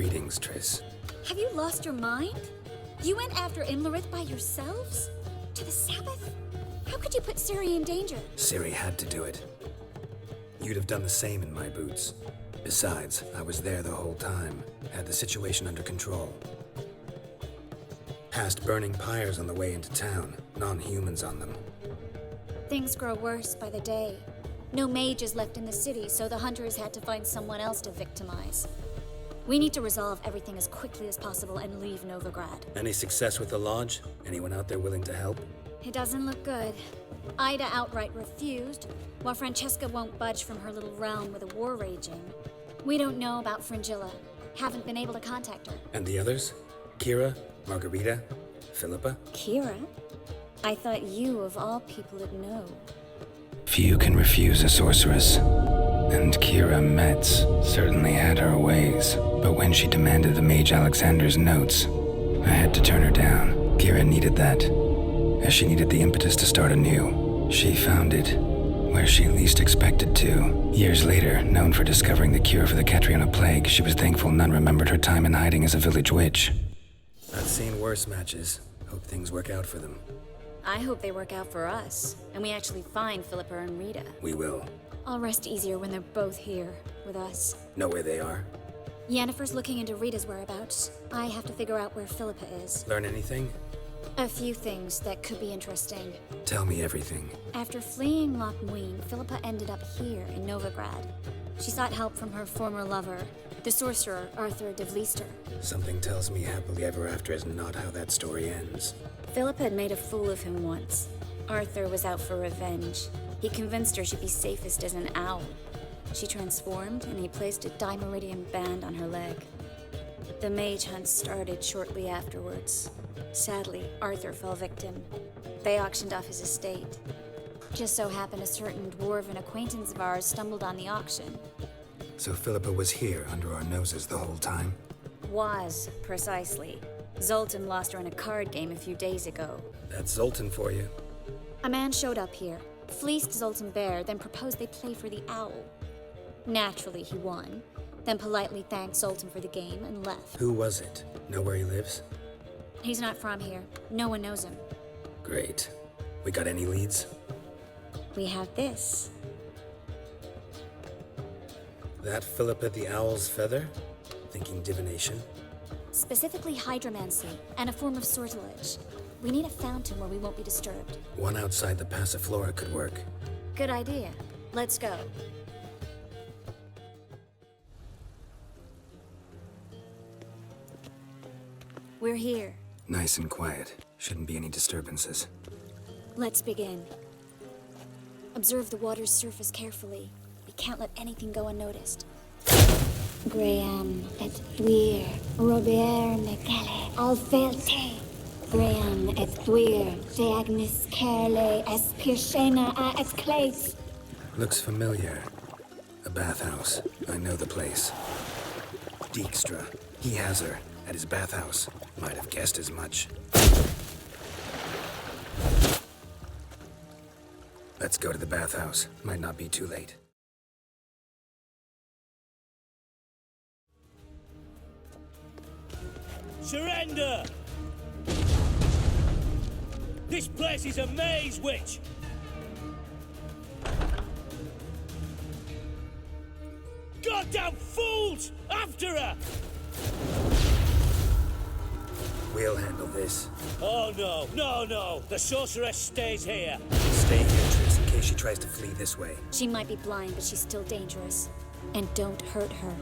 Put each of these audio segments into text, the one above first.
Greetings, Triss. Have you lost your mind? You went after Imlerith by yourselves? To the Sabbath? How could you put Ciri in danger? Ciri had to do it. You'd have done the same in my boots. Besides, I was there the whole time, had the situation under control. Passed burning pyres on the way into town, non-humans on them. Things grow worse by the day. No mages left in the city, so the hunters had to find someone else to victimize. We need to resolve everything as quickly as possible and leave Novigrad. Any success with the Lodge? Anyone out there willing to help? It doesn't look good. Ida outright refused, while Francesca won't budge from her little realm with a war raging. We don't know about Fringilla. Haven't been able to contact her. And the others? Kira? Margarita? Philippa? Kira? I thought you, of all people, would know. Few can refuse a sorceress. And Kira Metz certainly had her ways. But when she demanded the Mage Alexander's notes, I had to turn her down. Kira needed that, as she needed the impetus to start anew. She found it where she least expected to. Years later, known for discovering the cure for the Catriona plague, she was thankful none remembered her time in hiding as a village witch. I've seen worse matches. Hope things work out for them. I hope they work out for us, and we actually find Philippa and Rita. We will. I'll rest easier when they're both here, with us. Know where they are? Yennefer's looking into Rita's whereabouts. I have to figure out where Philippa is. Learn anything? A few things that could be interesting. Tell me everything. After fleeing Loch Muin, Philippa ended up here in Novigrad. She sought help from her former lover, the sorcerer Arthur de Vlister. Something tells me happily ever after is not how that story ends. Philippa had made a fool of him once. Arthur was out for revenge. He convinced her she'd be safest as an owl. She transformed, and he placed a Dimeridian band on her leg. The mage hunt started shortly afterwards. Sadly, Arthur fell victim. They auctioned off his estate. Just so happened a certain dwarven acquaintance of ours stumbled on the auction. So Philippa was here under our noses the whole time? Was, precisely. Zoltan lost her in a card game a few days ago. That's Zoltan for you. A man showed up here, fleeced Zoltan bare, then proposed they play for the owl. Naturally, he won, then politely thanked Zoltan for the game and left. Who was it? Know where he lives? He's not from here. No one knows him. Great. We got any leads? We have this. That Philippa the Owl's feather? Thinking divination? Specifically hydromancy, and a form of sortilege. We need a fountain where we won't be disturbed. One outside the Passiflora could work. Good idea. Let's go. We're here. Nice and quiet. Shouldn't be any disturbances. Let's begin. Observe the water's surface carefully. We can't let anything go unnoticed. Graham et Dwyer, Robert Mecale, Alfelte. Graham et Dwyer, Deagnis Kerle, Espirshena a Esclate. Looks familiar. A bathhouse. I know the place. Dijkstra. He has her at his bathhouse. Might have guessed as much. Let's go to the bathhouse. Might not be too late. Surrender! This place is a maze, witch! Goddamn fools! After her! We'll handle this. Oh no, no, no! The sorceress stays here! Stay here, Triss, in case she tries to flee this way. She might be blind, but she's still dangerous. And don't hurt her.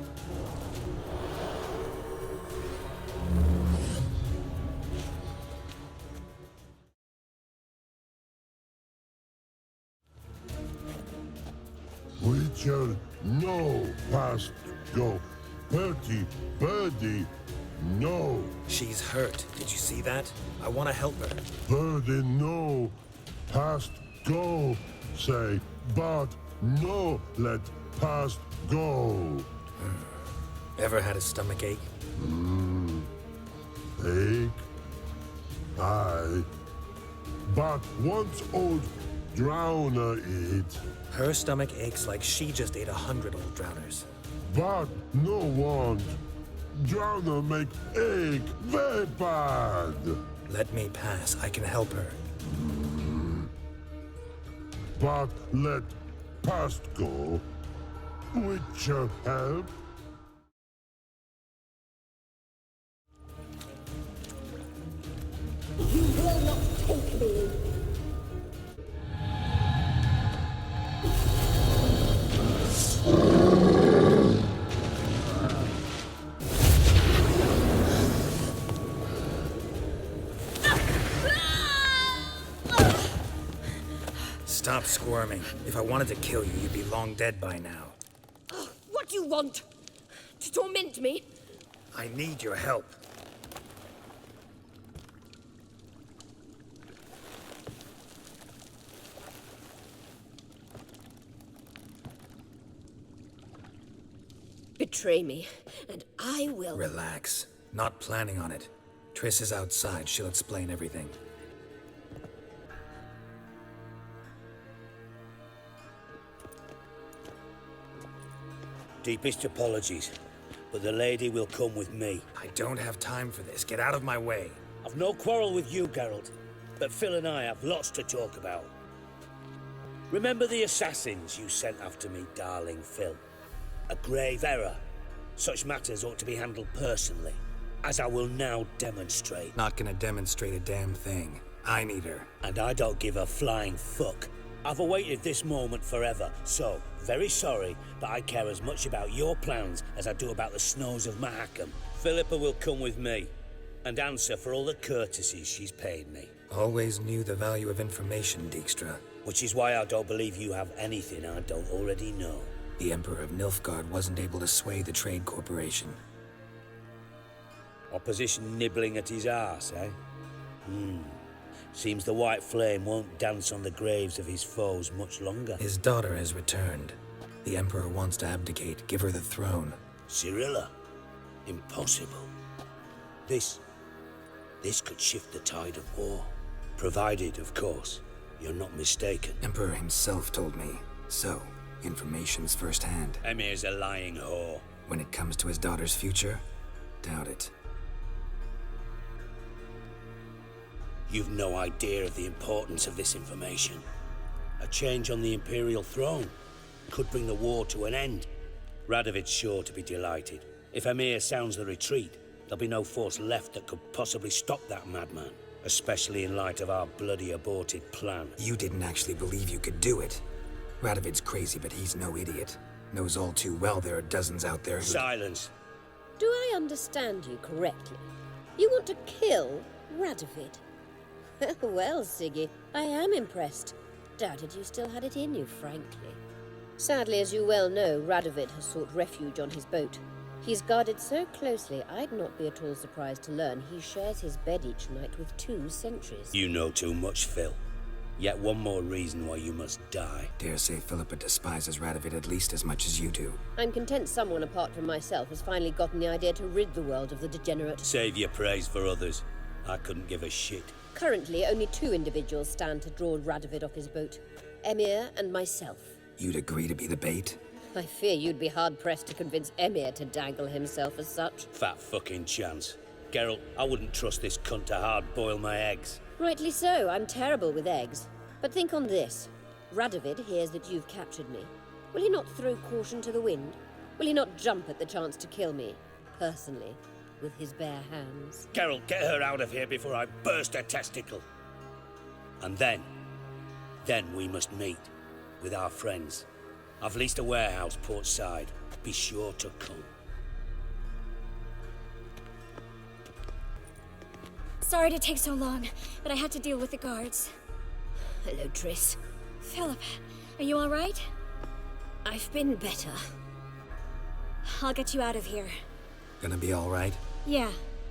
Witcher, no past go. Bertie, birdie, no. She's hurt. Did you see that? I want to help her. Birdie, no. Past go, say, but no let past go. Ever had a stomach ache? Ache? Aye. But once old drowner eat, Her stomach aches like she just ate 100 old drowners. but no want. Drowner make egg very bad. Let me pass. I can help her. But let past go. Witcher help. You will not take me. Stop squirming. If I wanted to kill you, you'd be long dead by now. What do you want? To torment me? I need your help. Betray me, and I will. Relax. Not planning on it. Triss is outside. She'll explain everything. Deepest apologies, but the lady will come with me. I don't have time for this. Get out of my way. I've no quarrel with you, Geralt, but Phil and I have lots to talk about. Remember the assassins you sent after me, darling Phil? A grave error. Such matters ought to be handled personally, as I will now demonstrate. Not gonna demonstrate a damn thing. I need her. And I don't give a flying fuck. I've awaited this moment forever, so, very sorry, but I care as much about your plans as I do about the snows of Mahakam. Philippa will come with me, and answer for all the courtesies she's paid me. Always knew the value of information, Dijkstra. Which is why I don't believe you have anything I don't already know. The Emperor of Nilfgaard wasn't able to sway the Trade Corporation. Opposition nibbling at his arse, eh? Seems the White Flame won't dance on the graves of his foes much longer. His daughter has returned. The Emperor wants to abdicate, give her the throne. Cirilla? Impossible. This could shift the tide of war. Provided, of course, you're not mistaken. Emperor himself told me. So, information's firsthand. Emir's a lying whore. When it comes to his daughter's future, doubt it. You've no idea of the importance of this information. A change on the Imperial throne could bring the war to an end. Radovid's sure to be delighted. If Emir sounds the retreat, there'll be no force left that could possibly stop that madman. Especially in light of our bloody aborted plan. You didn't actually believe you could do it. Radovid's crazy, but he's no idiot. Knows all too well there are dozens out there who... Silence! Do I understand you correctly? You want to kill Radovid? Well, Siggy, I am impressed. Doubted you still had it in you, frankly. Sadly, as you well know, Radovid has sought refuge on his boat. He's guarded so closely, I'd not be at all surprised to learn he shares his bed each night with 2 sentries. You know too much, Phil. Yet one more reason why you must die. Dare say Philippa despises Radovid at least as much as you do. I'm content someone apart from myself has finally gotten the idea to rid the world of the degenerate. Save your praise for others. I couldn't give a shit. Currently, only 2 individuals stand to draw Radovid off his boat. Emir and myself. You'd agree to be the bait? I fear you'd be hard-pressed to convince Emir to dangle himself as such. Fat fucking chance. Geralt, I wouldn't trust this cunt to hard-boil my eggs. Rightly so, I'm terrible with eggs. But think on this. Radovid hears that you've captured me. Will he not throw caution to the wind? Will he not jump at the chance to kill me, personally, with his bare hands? Geralt, get her out of here before I burst her testicle. And then we must meet with our friends. I've leased a warehouse port side. Be sure to come. Sorry to take so long, but I had to deal with the guards. Hello, Triss. Philip, are you all right? I've been better. I'll get you out of here. Gonna be all right? Yeah,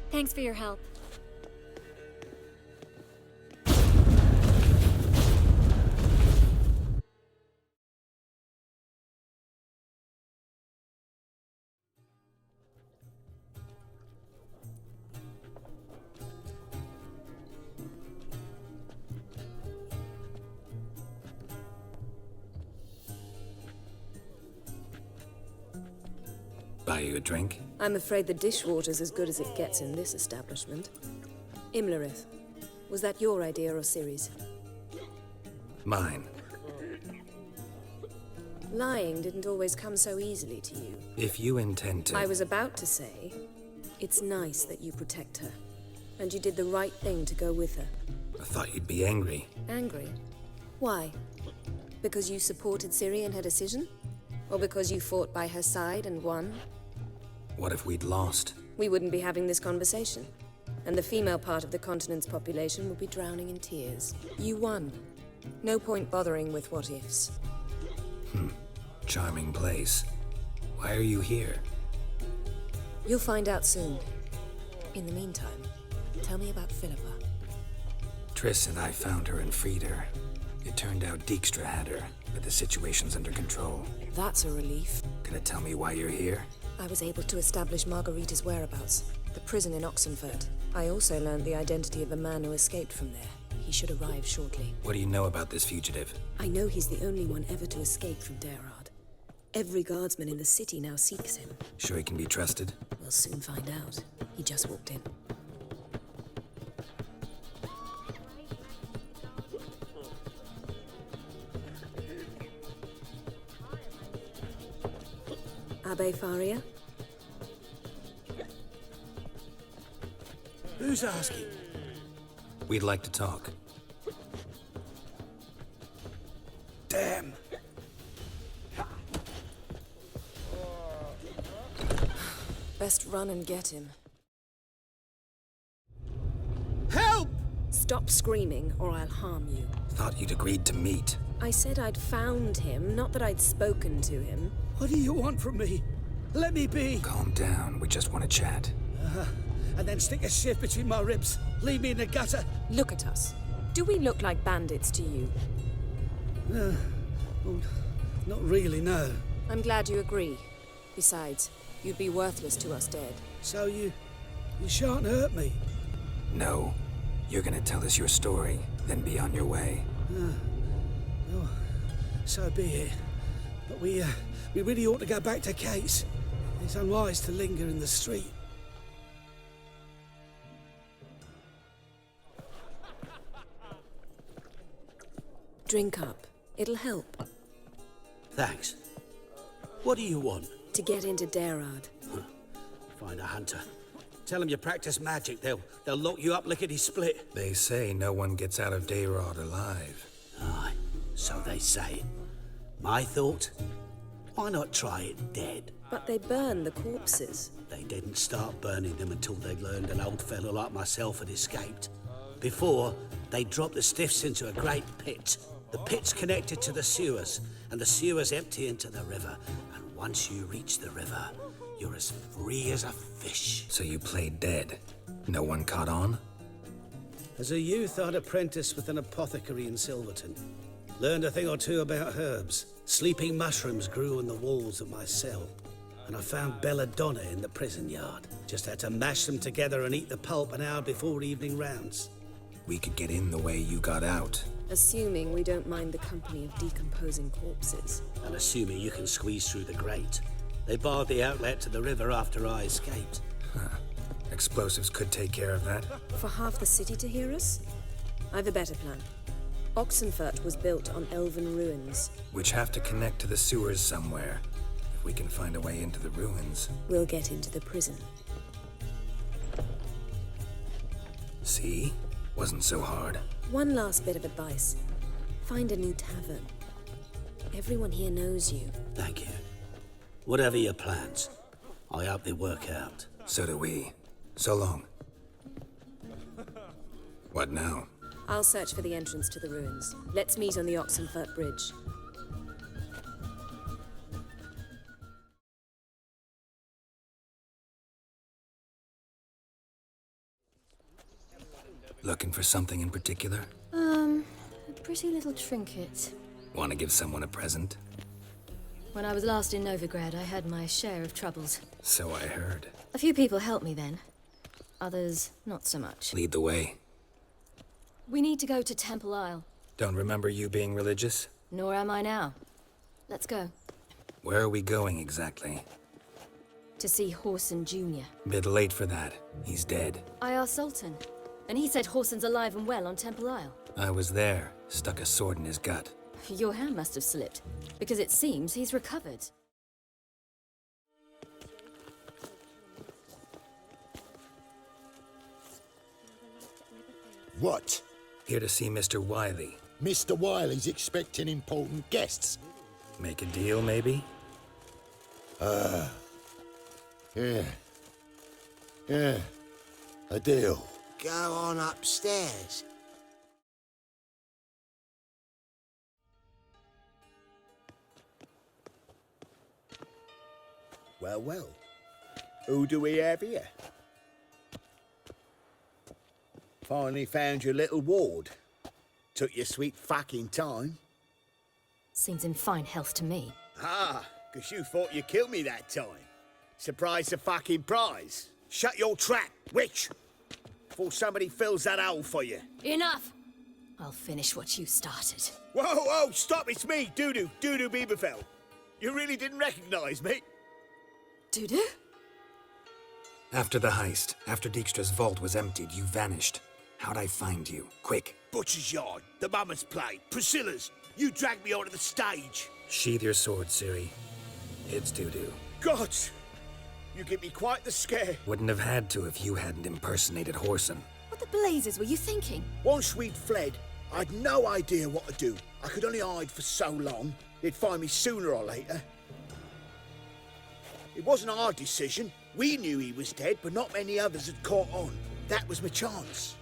thanks for your help. Buy you a drink? I'm afraid the dishwater's as good as it gets in this establishment. Imlerith, was that your idea or Ciri's? Mine. Lying didn't always come so easily to you. If you intend to... I was about to say, it's nice that you protect her. And you did the right thing to go with her. I thought you'd be angry. Angry? Why? Because you supported Ciri in her decision? Or because you fought by her side and won? What if we'd lost? We wouldn't be having this conversation. And the female part of the continent's population would be drowning in tears. You won. No point bothering with what-ifs. Charming place. Why are you here? You'll find out soon. In the meantime, tell me about Philippa. Triss and I found her and freed her. It turned out Dijkstra had her, but the situation's under control. That's a relief. Gonna tell me why you're here? I was able to establish Margarita's whereabouts, the prison in Oxenfurt. I also learned the identity of a man who escaped from there. He should arrive shortly. What do you know about this fugitive? I know he's the only one ever to escape from Daerad. Every guardsman in the city now seeks him. Sure he can be trusted? We'll soon find out. He just walked in. Abbe Faria? Who's asking? We'd like to talk. Damn. Best run and get him. Help! Stop screaming, or I'll harm you. Thought you'd agreed to meet. I said I'd found him, not that I'd spoken to him. What do you want from me? Let me be. Calm down, we just want to chat. And then stick a shift between my ribs. Leave me in the gutter. Look at us. Do we look like bandits to you? Well, not really, no. I'm glad you agree. Besides, you'd be worthless to us dead. So you shan't hurt me. No. You're gonna tell us your story, then be on your way. So be it. But we really ought to go back to Kate's. It's unwise to linger in the street. Drink up. It'll help. Thanks. What do you want? To get into Daerad. Find a hunter. Tell them you practice magic. They'll lock you up lickety-split. They say no one gets out of Daerad alive. Aye, so they say. My thought? Why not try it dead? But they burn the corpses. They didn't start burning them until they learned an old fellow like myself had escaped. Before, they dropped the stiffs into a great pit. The pit's connected to the sewers, and the sewers empty into the river. And once you reach the river, you're as free as a fish. So you played dead. No one caught on? As a youth, I'd apprenticed with an apothecary in Silverton. Learned a thing or two about herbs. Sleeping mushrooms grew in the walls of my cell. And I found belladonna in the prison yard. Just had to mash them together and eat the pulp an hour before evening rounds. We could get in the way you got out. Assuming we don't mind the company of decomposing corpses. And assuming you can squeeze through the grate. They barred the outlet to the river after I escaped. Explosives could take care of that. For half the city to hear us? I've a better plan. Oxenfurt was built on elven ruins. Which have to connect to the sewers somewhere. If we can find a way into the ruins. We'll get into the prison. See? Wasn't so hard. One last bit of advice. Find a new tavern. Everyone here knows you. Thank you. Whatever your plans, I hope they work out. So do we. So long. What now? I'll search for the entrance to the ruins. Let's meet on the Oxenfurt Bridge. Looking for something in particular? A pretty little trinket. Want to give someone a present? When I was last in Novigrad, I had my share of troubles. So I heard. A few people helped me then. Others, not so much. Lead the way. We need to go to Temple Isle. Don't remember you being religious? Nor am I now. Let's go. Where are we going exactly? To see Whoreson Jr. Bit late for that. He's dead. I asked Sultan, and he said Whoreson's alive and well on Temple Isle. I was there. Stuck a sword in his gut. Your hand must have slipped, because it seems he's recovered. What? Here to see Mr. Wiley. Mr. Wiley's expecting important guests. Make a deal, maybe? Yeah. Yeah. A deal. Go on upstairs. Well, well. Who do we have here? Finally found your little ward. Took your sweet fucking time. Seems in fine health to me. Ah, 'cause you thought you killed me that time. Surprise the fucking prize. Shut your trap, witch! Before somebody fills that hole for you. Enough! I'll finish what you started. Whoa, whoa, stop, it's me, Dudu Bieberfeld. You really didn't recognize me? Dudu? After the heist, after Dijkstra's vault was emptied, you vanished. How'd I find you? Quick. Butcher's Yard, the Mama's Plate, Priscilla's. You dragged me onto the stage. Sheathe your sword, Ciri. It's Dudu. God! You give me quite the scare. Wouldn't have had to if you hadn't impersonated Whoreson. What the blazes were you thinking? Once we'd fled, I'd no idea what to do. I could only hide for so long. They'd find me sooner or later. It wasn't our decision. We knew he was dead, but not many others had caught on. That was my chance.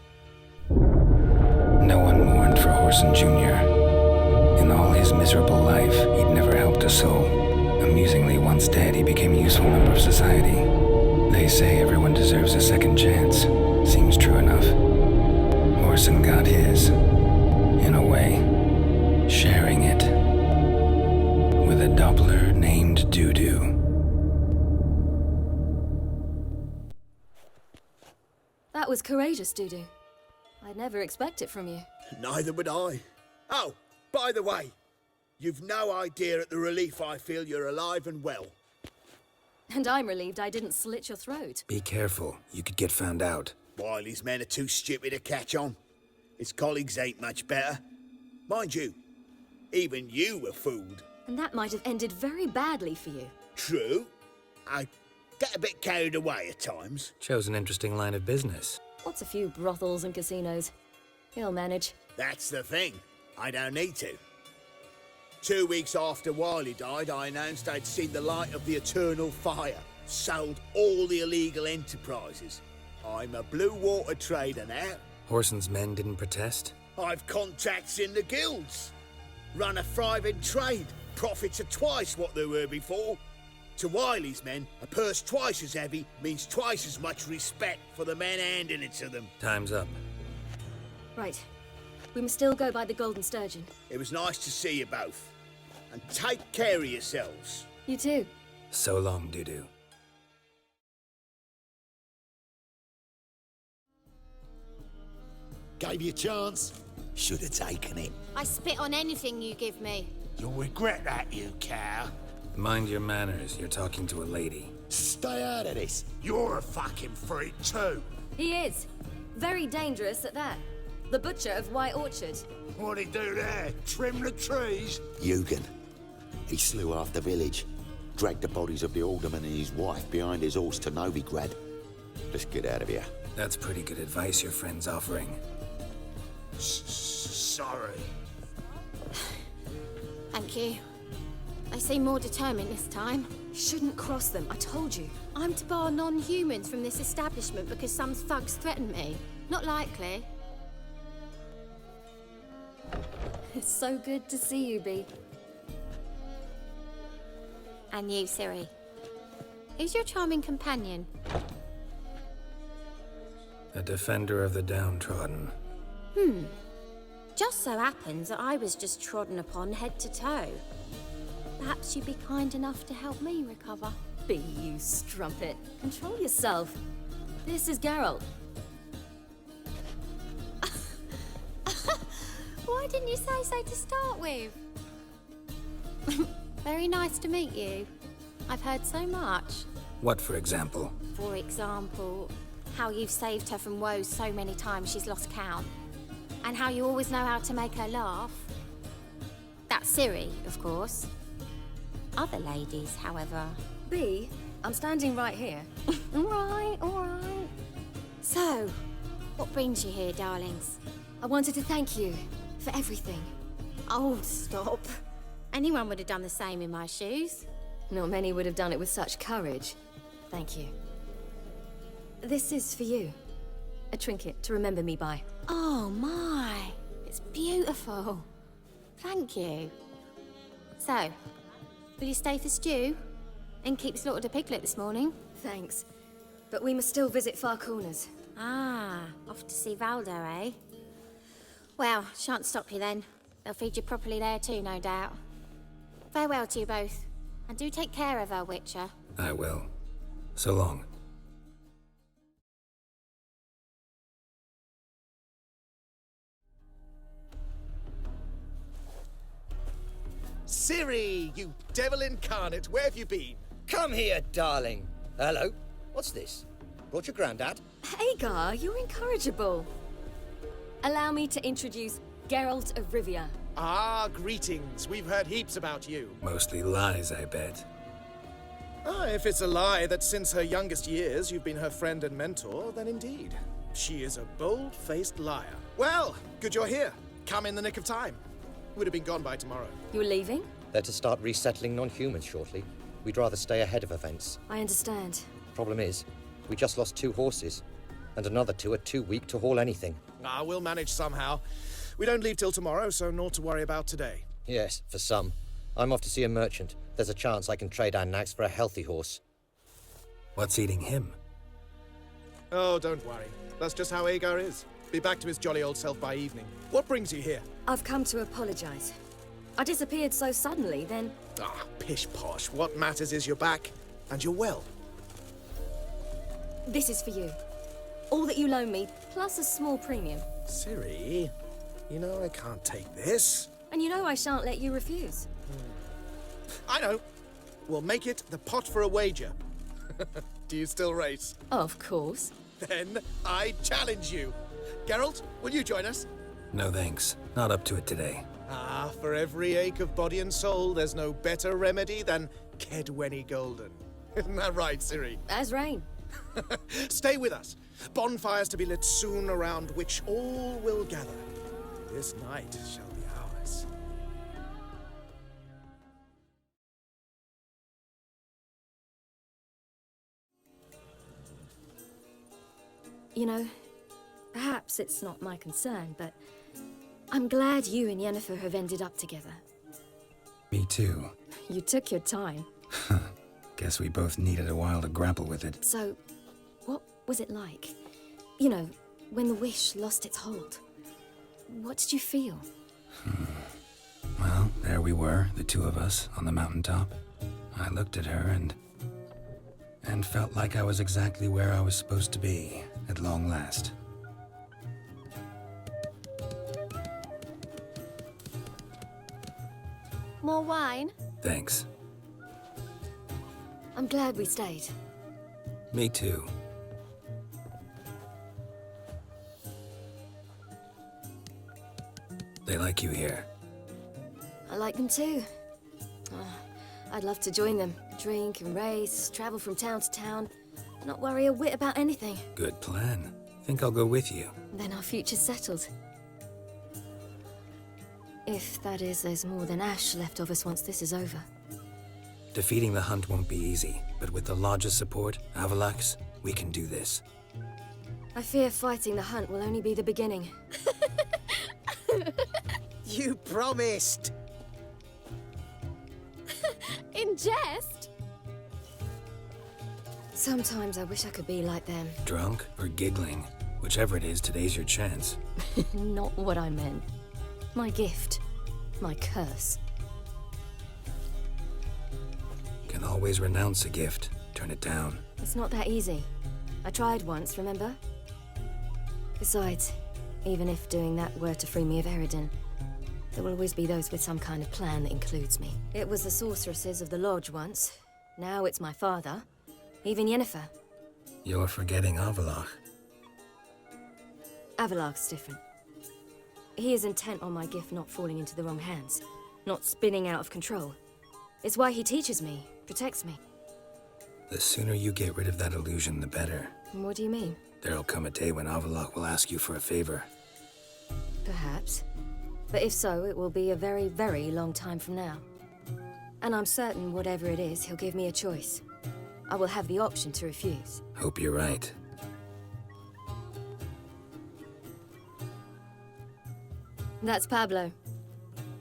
No one mourned for Whoreson Jr. In all his miserable life, he'd never helped a soul. Amusingly, once dead, he became a useful member of society. They say everyone deserves a second chance. Seems true enough. Whoreson got his, in a way, sharing it with a Doppler named Dudu. That was courageous, Dudu. I'd never expect it from you. Neither would I. Oh, by the way, you've no idea at the relief I feel you're alive and well. And I'm relieved I didn't slit your throat. Be careful. You could get found out. Wiley's men are too stupid to catch on. His colleagues ain't much better. Mind you, even you were fooled. And that might have ended very badly for you. True. I get a bit carried away at times. Chose an interesting line of business. What's a few brothels and casinos? He'll manage. That's the thing. I don't need to. 2 weeks after Wiley died, I announced I'd seen the light of the eternal fire. Sold all the illegal enterprises. I'm a blue water trader now. Whoreson's men didn't protest? I've contacts in the guilds. Run a thriving trade. Profits are twice what they were before. To Wiley's men, a purse twice as heavy means twice as much respect for the men handing it to them. Time's up. Right. We must still go by the Golden Sturgeon. It was nice to see you both. And take care of yourselves. You too. So long, Dudu. Gave you a chance. Should have taken it. I spit on anything you give me. You'll regret that, you cow. Mind your manners. You're talking to a lady. Stay out of this. You're a fucking freak too. He is. Very dangerous at that. The butcher of White Orchard. What'd he do there? Trim the trees? Eugen. He slew half the village. Dragged the bodies of the alderman and his wife behind his horse to Novigrad. Let's get out of here. That's pretty good advice your friend's offering. Sorry. Thank you. They seem more determined this time. Shouldn't cross them, I told you. I'm to bar non-humans from this establishment because some thugs threatened me. Not likely. It's so good to see you, Bee. And you, Ciri. Who's your charming companion? A defender of the downtrodden. Just so happens that I was just trodden upon head to toe. Perhaps you'd be kind enough to help me recover. Bee, you strumpet. Control yourself. This is Geralt. Why didn't you say so to start with? Very nice to meet you. I've heard so much. What, for example? For example, how you've saved her from woes so many times she's lost count. And how you always know how to make her laugh. That's Ciri, of course. Other ladies, however... B, I'm standing right here. All right. So, what brings you here, darlings? I wanted to thank you for everything. Oh, stop. Anyone would have done the same in my shoes. Not many would have done it with such courage. Thank you. This is for you. A trinket to remember me by. Oh my, it's beautiful. Thank you. So, will you stay for stew? And keep slaughtered a piglet this morning? Thanks. But we must still visit Far Corners. Ah, off to see Valdo, eh? Well, shan't stop you then. They'll feed you properly there too, no doubt. Farewell to you both. And do take care of her, Witcher. I will. So long. Ciri, you devil incarnate, where have you been? Come here, darling. Hello. What's this? Brought your granddad? Hagar, you're incorrigible. Allow me to introduce Geralt of Rivia. Ah, greetings. We've heard heaps about you. Mostly lies, I bet. Ah, if it's a lie that since her youngest years you've been her friend and mentor, then indeed. She is a bold-faced liar. Well, good you're here. Come in the nick of time. Would have been gone by tomorrow. You're leaving? They're to start resettling non-humans shortly. We'd rather stay ahead of events. I understand. Problem is, we just lost 2 horses, and another 2 are too weak to haul anything. Ah, we'll manage somehow. We don't leave till tomorrow, so naught to worry about today. Yes, for some. I'm off to see a merchant. There's a chance I can trade our nags for a healthy horse. What's eating him? Oh, don't worry. That's just how Agar is. Be back to his jolly old self by evening. What brings you here? I've come to apologize. I disappeared so suddenly, then... Ah, pish-posh. What matters is you're back, and you're well. This is for you. All that you loan me, plus a small premium. Ciri, you know I can't take this. And you know I shan't let you refuse. I know. We'll make it the pot for a wager. Do you still race? Of course. Then I challenge you. Geralt, will you join us? No thanks. Not up to it today. Ah, for every ache of body and soul, there's no better remedy than Kedwenny Golden. Isn't that right, Ciri? As rain. Stay with us. Bonfires to be lit soon around which all will gather. This night shall be ours. You know, perhaps it's not my concern, but I'm glad you and Yennefer have ended up together. Me too. You took your time. Guess we both needed a while to grapple with it. So, what was it like? You know, when the wish lost its hold. What did you feel? Well, there we were, the two of us, on the mountaintop. I looked at her and felt like I was exactly where I was supposed to be, at long last. More wine? Thanks. I'm glad we stayed. Me too. They like you here. I like them too. I'd love to join them. Drink and race, travel from town to town, not worry a whit about anything. Good plan. Think I'll go with you. Then our future's settled. If, that is, there's more than ash left of us once this is over. Defeating the hunt won't be easy, but with the Lodge's support, Avalax, we can do this. I fear fighting the hunt will only be the beginning. You promised! In jest? Sometimes I wish I could be like them. Drunk or giggling, whichever it is, today's your chance. Not what I meant. My gift. My curse. Can always renounce a gift, turn it down. It's not that easy. I tried once, remember? Besides, even if doing that were to free me of Eredin, there will always be those with some kind of plan that includes me. It was the sorceresses of the Lodge once. Now it's my father. Even Yennefer. You're forgetting Avallac'h. Avallac'h's different. He is intent on my gift not falling into the wrong hands, not spinning out of control. It's why he teaches me, protects me. The sooner you get rid of that illusion, the better. What do you mean? There'll come a day when Avallac'h will ask you for a favor. Perhaps. But if so, it will be a very, very long time from now. And I'm certain whatever it is, he'll give me a choice. I will have the option to refuse. Hope you're right. That's Pablo.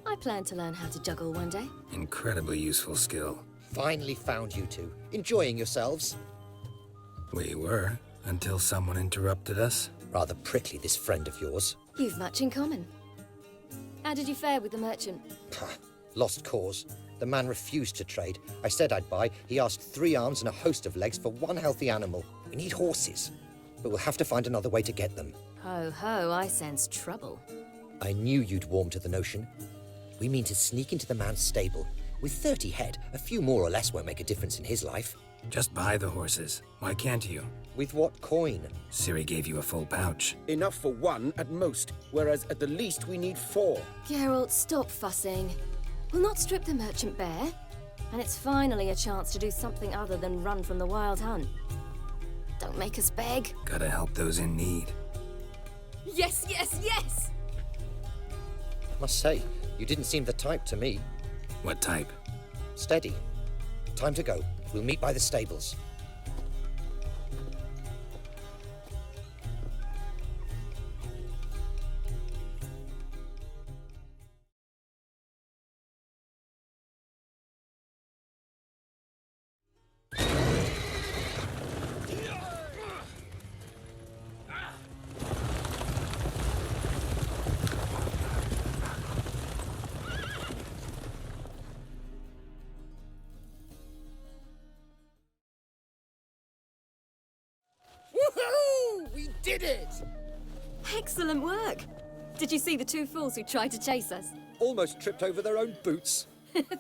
I plan to learn how to juggle one day. Incredibly useful skill. Finally found you two. Enjoying yourselves? We were, until someone interrupted us. Rather prickly, this friend of yours. You've much in common. How did you fare with the merchant? Lost cause. The man refused to trade. I said I'd buy. He asked 3 arms and a host of legs for one healthy animal. We need horses, but we'll have to find another way to get them. Ho ho, I sense trouble. I knew you'd warm to the notion. We mean to sneak into the man's stable. With 30 head, a few more or less won't make a difference in his life. Just buy the horses. Why can't you? With what coin? Ciri gave you a full pouch. Enough for 1 at most, whereas at the least we need 4. Geralt, stop fussing. We'll not strip the merchant bare. And it's finally a chance to do something other than run from the wild hunt. Don't make us beg. Gotta help those in need. Yes, yes, yes! Must say, you didn't seem the type to me. What type? Steady. Time to go. We'll meet by the stables. Woohoo! We did it! Excellent work! Did you see the 2 fools who tried to chase us? Almost tripped over their own boots.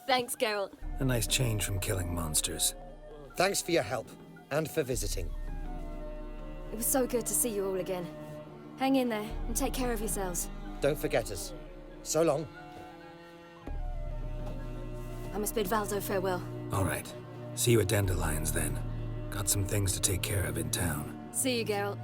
Thanks, Geralt. A nice change from killing monsters. Thanks for your help, and for visiting. It was so good to see you all again. Hang in there, and take care of yourselves. Don't forget us. So long. I must bid Valdo farewell. All right. See you at Dandelions, then. Got some things to take care of in town. See you, Geralt.